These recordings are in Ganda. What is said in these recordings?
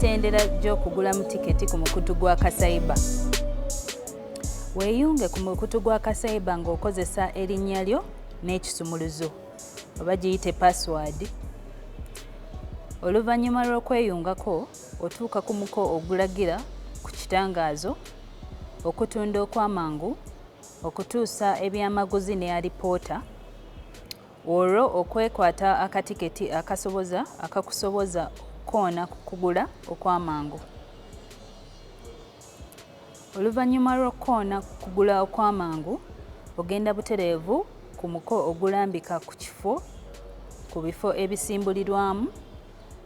emitendera gy'okugulamu tiketi ku mukutu gwa KaCyber. Weeyunge ku mukutu gwa KaCyber ng'okozesa erinnya lyo n'ekisumuluzo oba giyite password. Oluvannyuma lw'okweyungako otuuka ku muko ogulagira ku kitangaazo, okutunda okw'amangu, okutuusa ebyamaguzi ne alipoota, olwo okwekwata akatiketi akakusoboza kwona kugula okw'amangu. Oluvannyuma lw'okwona kugula okw'amangu, ogenda butereevu ku muko ogulambika ku bifo ebisimbulirwamu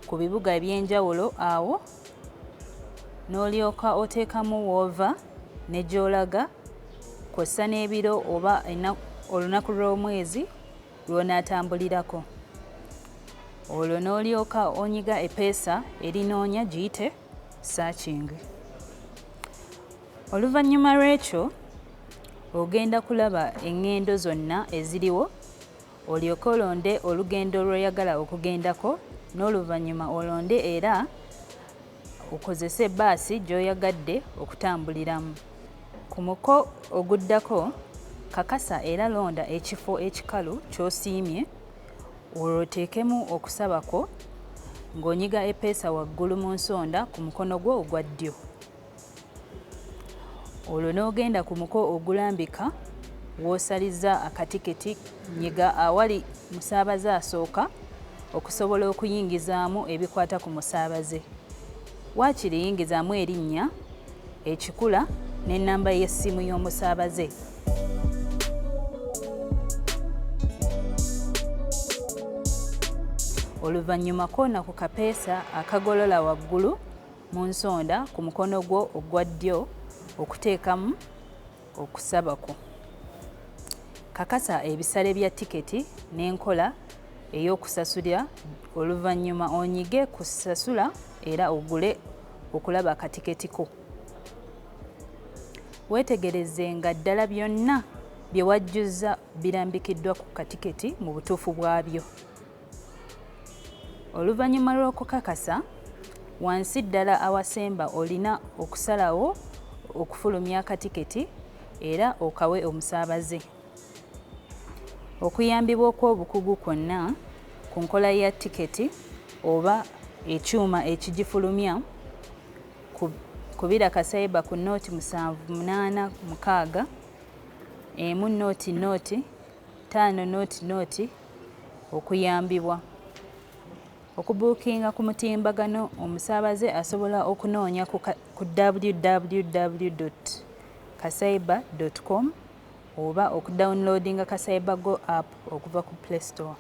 ku bibuga eby'enjawulo awo, n'olyoka oteekamu w'ova ne gy'olaga kw'ossa n'ebiro oba olunaku lw'omwezi lw'onaatambulirako. Olwo n'olyoka onyiga epeesa erinoonya giyite searching. Oluvannyuma lw'ekyo ogenda kulaba eŋŋendo zonna eziriwo, olyoke olonde olugendo lw'oyagala okugendako, n'oluvannyuma olonde era okozese bbaasi gy'oyagadde okutambuliramu. Ku muko oguddako kakasa era londa ekifo ekikalu ky'osiimye, olwo oteekemu okusaba kwo ng'onyiga epeesa waggulu mu nsonda ku mukono gwo ogwa ddyo. Olwo n'ogenda ku muko ogulambika w'osaliza akatiketi, nyiga awali musaabaze asooka okusobola okuyingizaamu ebikwata ku musaabaze. Waakiri yingizaamu erinnya, ekikula n'ennamba y'essimu y'omusaabaze. Oluvannyuma koona ku kapeesa akagolola waggulu mu nsonda ku mukono gwo ogwa ddyo okuteekamu okusaba kwo. Kakasa ebisale bya tiketi n'enkola ey'okusasulira, oluvannyuma onyige kusasula era ogule okulaba akatiketi ko. Weetegerezze nga ddala byonna bye wajjuzza birambikiddwa ku katiketi mu butuufu bwabyo. Oluvannyuma lw'okukakasa, wansi ddala awasemba olina okusalawo okufulumya akatiketi era okawe omusaabaze. Okuyambibwa okw'obukugu kwonna ku nkola ya tiketi oba ekyuma ekijifulumya, kubila KaCyber ku nooti 786 emu nooti 5 nooti okuyambibwa. Okubuukinga ku mutimbagano, omusaabaze asobola okunoonya ku www.kacyber.com oba okudowunilodinga KaCyber Go App okuva ku Play Store.